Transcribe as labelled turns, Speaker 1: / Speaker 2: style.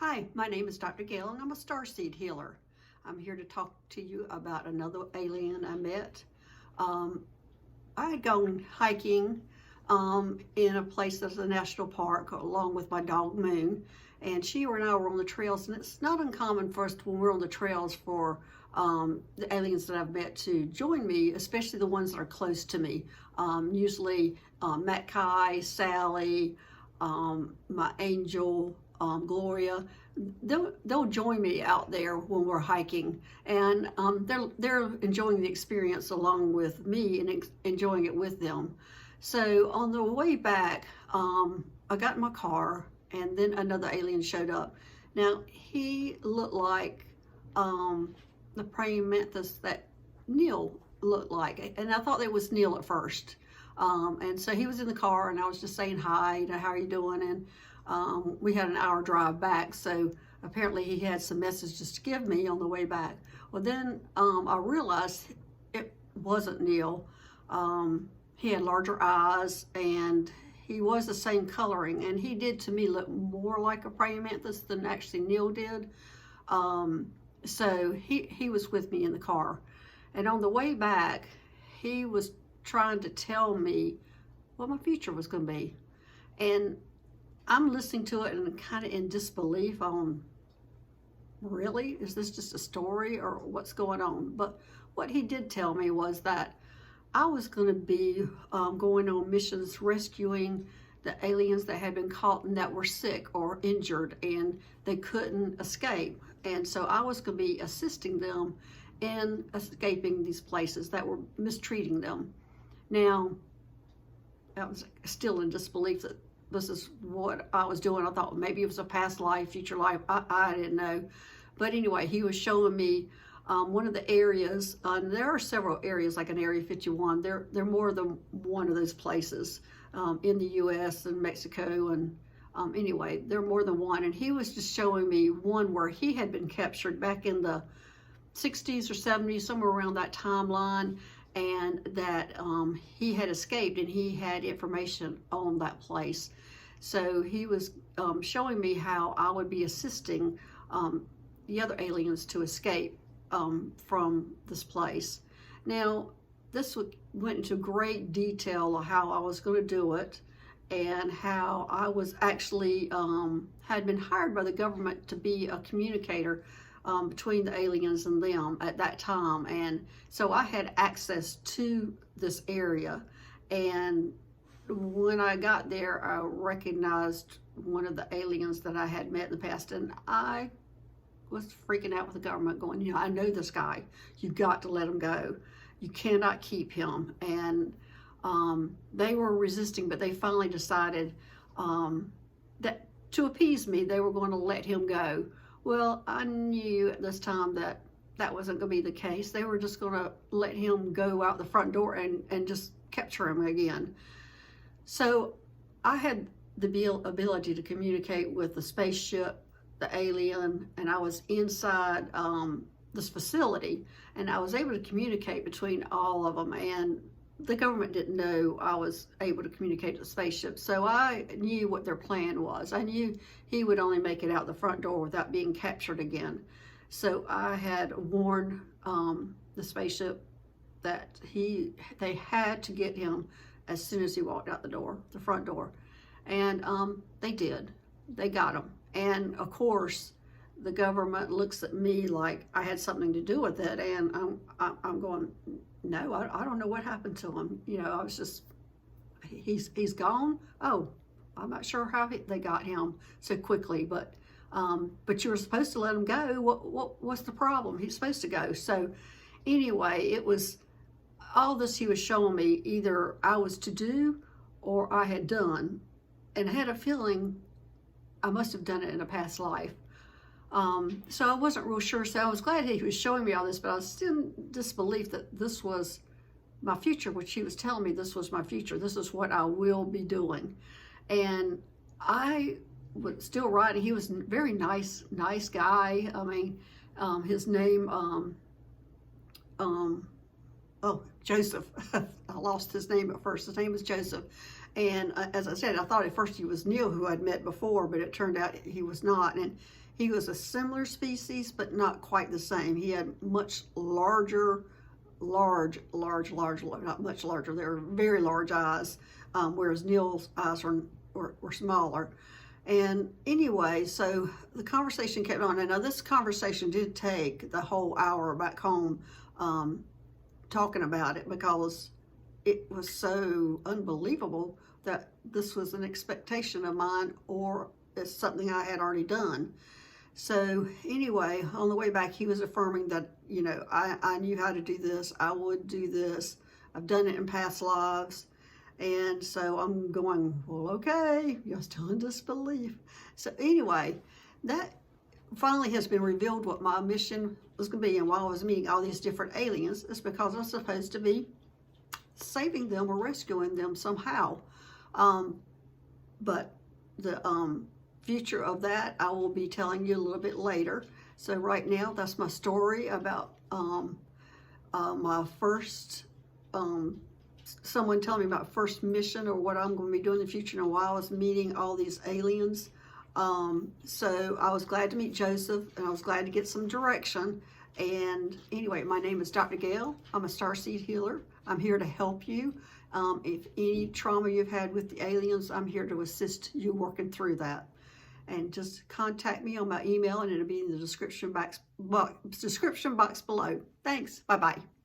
Speaker 1: Hi, my name is Dr. Gail and I'm a starseed healer. I'm here to talk to you about another alien I met. I had gone hiking in a place that's a national park along with my dog Moon, and she and I were on the trails, and it's not uncommon for us when we're on the trails for the aliens that I've met to join me, especially the ones that are close to me. Usually Matt Kai, Sally, my angel, Gloria, they'll join me out there when we're hiking, and they're enjoying the experience along with me and enjoying it with them. So on the way back, I got in my car, and then another alien showed up. Now he looked like the praying mantis that Neil looked like, and I thought it was Neil at first. And so he was in the car, and I was just saying hi, you know, how are you doing? And we had an hour drive back, so apparently he had some messages to give me on the way back. Well, then I realized it wasn't Neil. He had larger eyes, and he was the same coloring, and he did to me look more like a praying mantis than actually Neil did. So he was with me in the car, and on the way back, he was trying to tell me what my future was going to be, and I'm listening to it and kind of in disbelief on, really? Is this just a story or what's going on? But what he did tell me was that I was going to be going on missions rescuing the aliens that had been caught and that were sick or injured and they couldn't escape. And so I was going to be assisting them in escaping these places that were mistreating them. Now, I was still in disbelief that this is what I was doing. I thought maybe it was a past life, future life. I didn't know. But anyway, he was showing me one of the areas, and there are several areas like an Area 51. There are more than one of those places in the U.S. and Mexico. And anyway, there are more than one. And he was just showing me one where he had been captured back in the 60s or 70s, somewhere around that timeline, and that he had escaped, and he had information on that place. So he was showing me how I would be assisting the other aliens to escape from this place. Now, this went into great detail of how I was going to do it, and how I was actually had been hired by the government to be a communicator between the aliens and them at that time. And so I had access to this area, and when I got there, I recognized one of the aliens that I had met in the past, and I was freaking out with the government, going, you know, I know this guy, you got to let him go, you cannot keep him. And they were resisting, but they finally decided that to appease me, they were going to let him go. Well, I knew at this time that that wasn't going to be the case. They were just going to let him go out the front door and just capture him again. So I had the ability to communicate with the spaceship, the alien, and I was inside this facility, and I was able to communicate between all of them, and the government didn't know I was able to communicate to the spaceship. So I knew what their plan was. I knew he would only make it out the front door without being captured again. So I had warned the spaceship that they had to get him as soon as he walked out the door, the front door. And they did. They got him. And of course, the government looks at me like I had something to do with it. And I'm going, no, I don't know what happened to him. You know, I was just, he's gone. Oh, I'm not sure how they got him so quickly, but you were supposed to let him go. What's the problem? He's supposed to go. So anyway, it was all this he was showing me, either I was to do or I had done. And I had a feeling I must have done it in a past life. So I wasn't real sure. So I was glad he was showing me all this, but I was still in disbelief that this was my future, which he was telling me this was my future. This is what I will be doing. And I was still writing. He was a very nice guy. I mean, his name, Joseph. I lost his name at first. His name was Joseph. And as I said, I thought at first he was Neil, who I'd met before, but it turned out he was not. And He was a similar species, but not quite the same. He had much larger, not much larger, they were very large eyes, whereas Neil's eyes were smaller. And anyway, so the conversation kept on. And now this conversation did take the whole hour back home, talking about it, because it was so unbelievable that this was an expectation of mine, or it's something I had already done. So anyway, on the way back, he was affirming that, you know, I knew how to do this. I would do this. I've done it in past lives. And so I'm going, well, okay, you're still in disbelief. So anyway, that finally has been revealed what my mission was going to be. And while I was meeting all these different aliens, it's because I'm supposed to be saving them or rescuing them somehow. But the future of that I will be telling you a little bit later. So right now, that's my story about my first, someone telling me about first mission, or what I'm going to be doing in the future, and while I was meeting all these aliens. So I was glad to meet Joseph, and I was glad to get some direction. And anyway, my name is Dr. Gail. I'm a starseed healer. I'm here to help you. If any trauma you've had with the aliens, I'm here to assist you working through that. And just contact me on my email, and it'll be in the description box below. Thanks. Bye-bye.